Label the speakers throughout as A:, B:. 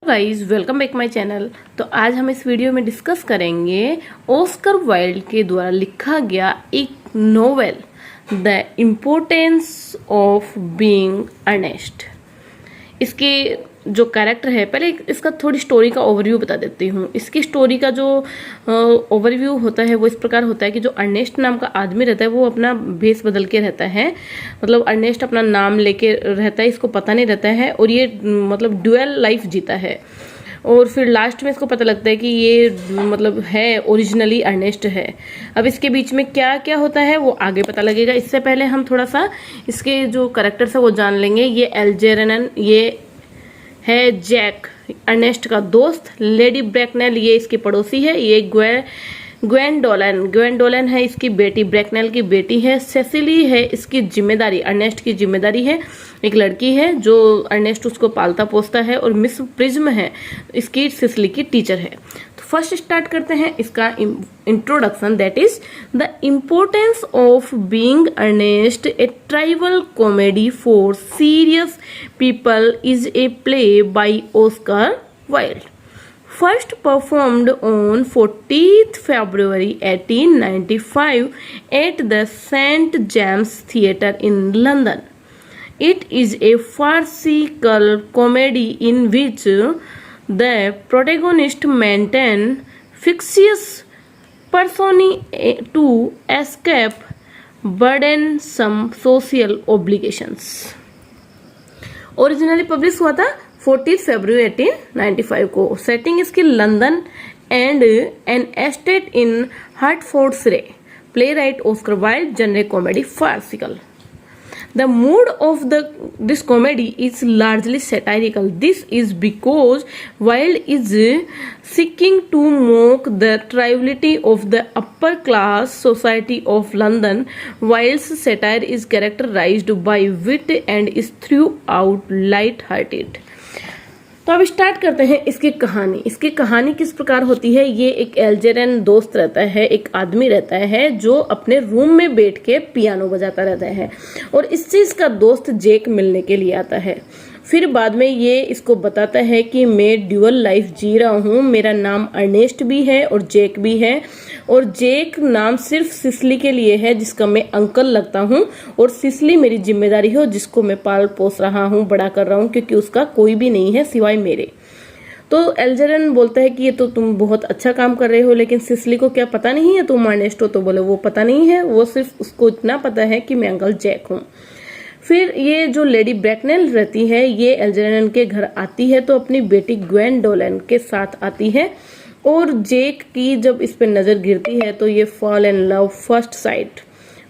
A: Guys welcome back my channel. तो आज हम इस वीडियो में डिस्कस करेंगे ऑस्कर वाइल्ड के द्वारा लिखा गया एक novel the importance of being Earnest. इसके जो कैरेक्टर है, पहले इसका थोड़ी स्टोरी का ओवरव्यू बता देती हूँ। इसकी स्टोरी का जो ओवरव्यू होता है वो इस प्रकार होता है कि जो अर्नेस्ट नाम का आदमी रहता है वो अपना भेष बदल के रहता है, मतलब अर्नेस्ट अपना नाम लेके रहता है, इसको पता नहीं रहता है और ये मतलब ड्यूअल लाइफ जीता है। और फिर लास्ट में इसको पता लगता है कि ये मतलब है ओरिजिनली अर्नेस्ट है। अब इसके बीच में क्या क्या होता है वो आगे पता लगेगा। इससे पहले हम थोड़ा सा इसके जो कैरेक्टर्स है वो जान लेंगे। ये एल्जेरनन, ये है जैक अर्नेस्ट का दोस्त। लेडी ब्रैकनेल ये इसकी पड़ोसी है। ये ग्वेंडोलन है इसकी बेटी, ब्रैकनेल की बेटी है। सेसिली है इसकी जिम्मेदारी, अर्नेस्ट की जिम्मेदारी है। एक लड़की है जो अर्नेस्ट उसको पालता पोसता है। और मिस प्रिज्म है इसकी सिसिली की टीचर है। तो फर्स्ट स्टार्ट करते हैं इसका introduction, that is the importance of being Earnest, a tribal comedy for serious people is a play by Oscar Wilde, first performed on 14th February 1895 at the St. James Theatre in London. It is a farcical comedy in which the protagonist maintain fictitious personae to escape burdensome social obligations. Originally publish हुआ था 14 फरवरी 1895 को। Setting इसकी London and an estate in Hertfordshire. Playwright Oscar Wilde, genre comedy farcical. The mood of this comedy is largely satirical. This is because Wilde is seeking to mock the triviality of the upper class society of London. Wilde's satire is characterized by wit and is throughout light-hearted. तो अब start करते हैं इसकी कहानी। इसकी कहानी किस प्रकार होती है। ये एक एल्जेरियन दोस्त रहता है, एक आदमी रहता है जो अपने रूम में बैठ के पियानो बजाता रहता है और इससे इसका दोस्त जेक मिलने के लिए आता है। फिर बाद में ये इसको बताता है कि मैं ड्यूअल लाइफ जी रहा हूँ, मेरा नाम अर्नेस्ट भी है और जेक भी है, और जेक नाम सिर्फ सिसिली के लिए है जिसका मैं अंकल लगता हूँ, और सिसिली मेरी जिम्मेदारी हो जिसको मैं पाल पोस रहा हूँ, बड़ा कर रहा हूँ, क्योंकि उसका कोई भी नहीं है सिवाय मेरे। तो एल्जेरन बोलता है कि ये तो तुम बहुत अच्छा काम कर रहे हो, लेकिन सिसिली को क्या पता नहीं है तुम अर्नेस्ट हो। तो बोले वो पता नहीं है, वो सिर्फ उसको इतना पता है कि मैं अंकल जैक हूँ। फिर ये जो लेडी ब्रैकनेल रहती है ये एल्जेरन के घर आती है, तो अपनी बेटी ग्वेंडोलन के साथ आती है, और जेक की जब इस पे नजर गिरती है तो ये fall in love first sight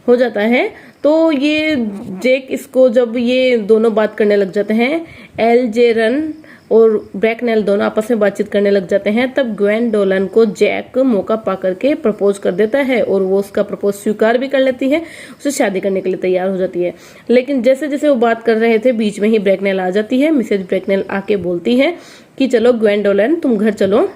A: हो जाता है। तो ये जेक इसको, जब ये दोनों बात करने लग जाते हैं, एल्जेरन और ब्रैकनेल दोनों आपस में बातचीत करने लग जाते हैं, तब ग्वेंडोलन को जैक मौका पा करके प्रपोज कर देता है और वो उसका प्रपोज स्वीकार भी कर लेती है, उससे शादी करने के लिए तैयार हो जाती है। लेकिन जैसे जैसे वो बात कर रहे थे बीच में ही ब्रैकनेल आ जाती है। मिसेज ब्रैकनेल आके बोलती है कि चलो ग्वेंडोलन तुम घर चलो।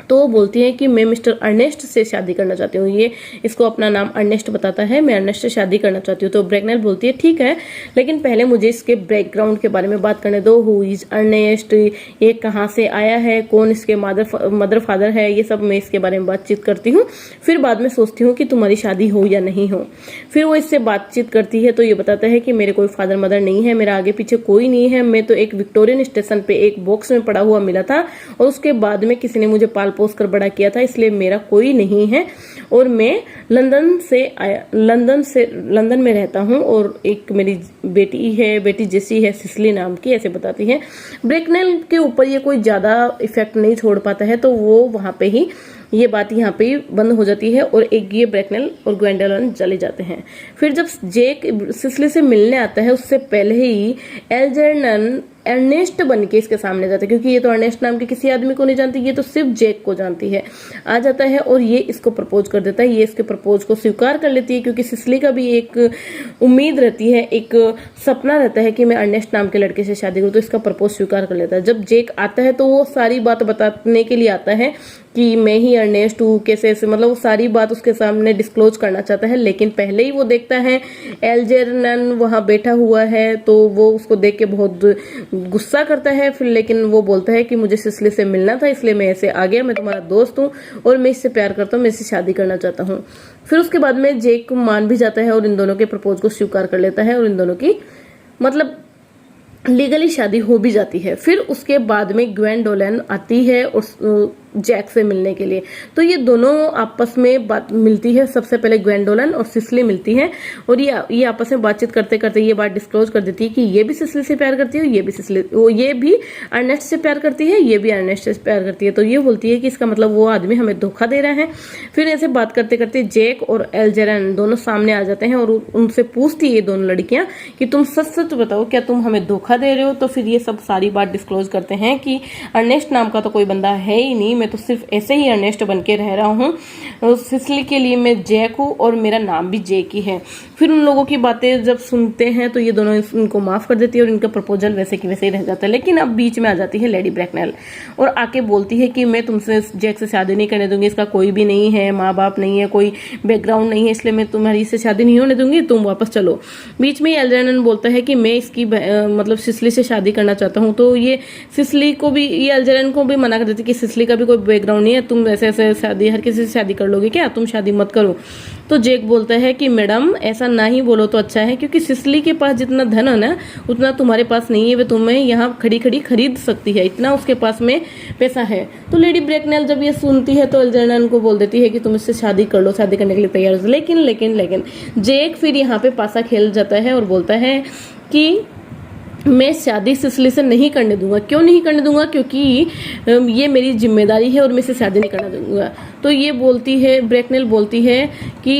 A: तो वो बोलती है कि मैं मिस्टर अर्नेस्ट से शादी करना चाहती हूँ। ये इसको अपना नाम अर्नेस्ट बताता है, मैं अर्नेस्ट से शादी करना चाहती हूँ। तो ब्रैकनेल बोलती है ठीक है, लेकिन पहले मुझे इसके बैकग्राउंड के बारे में बात करने दो। हु इज अर्नेस्ट, ये कहाँ से आया है, कौन इसके मदर फादर है, ये सब मैं इसके बारे में बातचीत करती हूँ। फिर बाद में सोचती हूँ कि तुम्हारी शादी हो या नहीं हो। फिर वो इससे बातचीत करती है तो ये बताता है कि मेरे कोई फादर मदर नहीं है, मेरा आगे पीछे कोई नहीं है, मैं तो एक विक्टोरियन स्टेशन पे एक बॉक्स में पड़ा हुआ मिला था और उसके बाद में किसी ने मुझे पाल पोस कर बड़ा किया था, इसलिए मेरा कोई नहीं है, और मैं लंदन में रहता हूँ, और एक मेरी बेटी है, बेटी जेसी है सिसिली नाम की, ऐसे बताती है। ब्रैकनेल के ऊपर ये कोई ज्यादा इफेक्ट नहीं छोड़ पाता है, तो वो वहां पे ही ये बात यहाँ पे बंद हो जाती है और एक ये ब्रैकनेल और ग्वेंडोलन चले जाते हैं। फिर जब जेक सिसिली से मिलने आता है उससे पहले ही एल्जेरन अर्नेस्ट बन के इसके सामने जाता है, क्योंकि ये तो अर्नेस्ट नाम के किसी आदमी को नहीं जानती, ये तो सिर्फ जेक को जानती है। आ जाता है और ये इसको प्रपोज कर देता है। ये इसके प्रपोज को स्वीकार कर लेती है, क्योंकि सिसिली का भी एक उम्मीद रहती है, एक सपना रहता है कि मैं अर्नेस्ट नाम के लड़के से शादी करूँ, तो इसका प्रपोज स्वीकार कर लेता है। जब जेक आता है तो वो सारी बात बताने के लिए आता है कि मैं ही अर्नेस्ट हूँ, कैसे ऐसे, मतलब वो सारी बात उसके सामने डिस्क्लोज करना चाहता है। लेकिन पहले ही वो देखता है एल्जेरनन वहां बैठा हुआ है, तो वो उसको देख के बहुत गुस्सा करता है फिर, लेकिन वो बोलता है कि मुझे सिसिली से मिलना था इसलिए मैं ऐसे आ गया, मैं तुम्हारा दोस्त हूँ और मैं इससे प्यार करता हूँ, मैं इससे शादी करना चाहता हूँ। फिर उसके बाद में जेक मान भी जाता है और इन दोनों के प्रपोज को स्वीकार कर लेता है और इन दोनों की मतलब लीगली शादी हो भी जाती है। फिर उसके बाद में ग्वेंडोलन आती है और जैक से मिलने के लिए। तो ये दोनों आपस में बात मिलती है, सबसे पहले ग्वेंडोलन और सिसिली मिलती है और ये आपस में बातचीत करते करते ये बात डिस्क्लोज कर देती है कि ये भी सिसिली से प्यार करती है, ये भी अर्नेस्ट से प्यार करती है, ये भी अर्नेस्ट से प्यार करती है। तो ये बोलती है कि इसका मतलब वो आदमी हमें धोखा दे रहा है। फिर ऐसे बात करते करते जेक और एल्जेरन दोनों सामने आ जाते हैं और उनसे पूछती है ये दोनों लड़कियां कि तुम सच सच बताओ, क्या तुम हमें धोखा दे रहे हो? तो फिर ये सब सारी बात डिस्क्लोज करते हैं कि अर्नेस्ट नाम का तो कोई बंदा है ही नहीं, मैं तो सिर्फ ऐसे ही अर्नेस्ट बन के रह रहा हूँ, सिसिली के लिए मैं जैक हूँ और मेरा नाम भी जैक ही है। फिर उन लोगों की बातें जब सुनते हैं तो ये दोनों उनको माफ कर देती है और इनका प्रपोजल वैसे की वैसे ही रह जाता है। लेकिन अब बीच में आ जाती है लेडी ब्रैकनेल और आके बोलती है कि मैं तुमसे जैक से शादी नहीं करने दूंगी, इसका कोई भी नहीं है, माँ बाप नहीं है, कोई बैकग्राउंड नहीं है, इसलिए मैं तुम्हारी इससे शादी नहीं होने दूंगी, तुम वापस चलो। बीच में एल्जेरन बोलता है कि मैं इसकी मतलब सिसिली से शादी करना चाहता हूँ। तो ये सिसिली को भी, ये एल्जेरन को भी मना कर देती है कि सिसिली का भी कोई बैकग्राउंड नहीं है, तुम ऐसे ऐसे शादी हर किसी से शादी कर लोगे क्या, तुम शादी मत करो। तो जेक बोलता है कि मैडम ऐसा ना ही बोलो तो अच्छा है, क्योंकि सिसिली के पास जितना धन है ना उतना तुम्हारे पास नहीं है, वे तुम्हें यहाँ खड़ी खड़ी खरीद सकती है, इतना उसके पास में पैसा है। तो लेडी ब्रैकनेल जब ये सुनती है तो एल्जेरन को बोल देती है कि तुम इससे शादी कर लो, शादी करने के लिए तैयार हो। लेकिन लेकिन लेकिन जेक फिर यहाँ पे पासा खेल जाता है और बोलता है कि मैं शादी सिसिली से नहीं करने दूंगा। क्यों नहीं करने दूंगा? क्योंकि ये मेरी जिम्मेदारी है और मैं इसे शादी नहीं करने दूंगा। तो ये बोलती है, ब्रैकनेल बोलती है कि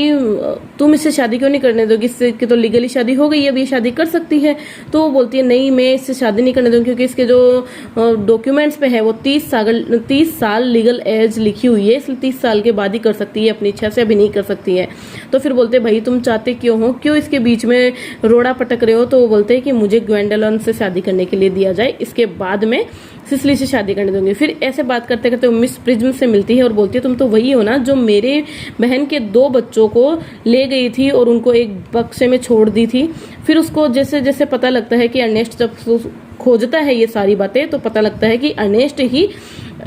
A: तुम इससे शादी क्यों नहीं करने दोगी, इससे कि तो लीगली शादी हो गई, अब ये शादी कर सकती है। तो वो बोलती है नहीं, मैं इससे शादी नहीं करने दूंगी क्योंकि इसके जो डॉक्यूमेंट्स पे है वो 30 साल लीगल एज लिखी हुई है, इसलिए 30 साल के बाद ही कर सकती है, अपनी इच्छा से अभी नहीं कर सकती है। तो फिर बोलते भाई तुम चाहते क्यों हो, क्यों इसके बीच में रोड़ा पटक रहे हो? तो वो बोलते हैं कि मुझे ग्वेंडोलन से शादी करने के लिए दिया जाए, इसके बाद में सिसिली से शादी करने दूंगी। फिर ऐसे बात करते करते मिस प्रिज्म से मिलती है और बोलती है तुम तो वही हो ना जो मेरे बहन के 2 बच्चों को ले गई थी और उनको एक बक्से में छोड़ दी थी। फिर उसको जैसे जैसे पता लगता है कि अर्नेस्ट जब खोजता है ये सारी बातें तो पता लगता है कि अर्नेस्ट ही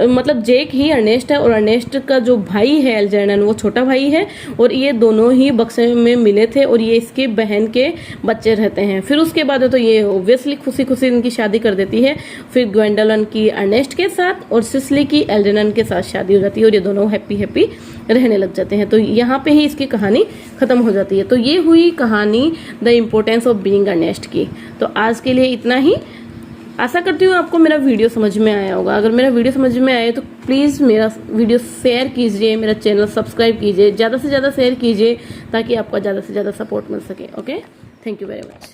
A: मतलब जेक ही अर्नेस्ट है और अर्नेस्ट का जो भाई है एल्जेरन वो छोटा भाई है और ये दोनों ही बक्से में मिले थे और ये इसके बहन के बच्चे रहते हैं। फिर उसके बाद तो ये ऑब्वियसली खुशी खुशी इनकी शादी कर देती है। फिर ग्वेंडोलन की अर्नेस्ट के साथ और सिसिली की एल्जेरन के साथ शादी हो जाती है और ये दोनों हैप्पी हैप्पी रहने लग जाते हैं। तो यहाँ पे ही इसकी कहानी खत्म हो जाती है। तो ये हुई कहानी the importance of being Earnest की। तो आज के लिए इतना ही। आशा करती हूँ आपको मेरा वीडियो समझ में आया होगा। अगर मेरा वीडियो समझ में आया तो प्लीज़ मेरा वीडियो शेयर कीजिए, मेरा चैनल सब्सक्राइब कीजिए, ज़्यादा से ज़्यादा शेयर कीजिए ताकि आपका ज़्यादा से ज़्यादा सपोर्ट मिल सके। Okay, thank you very much.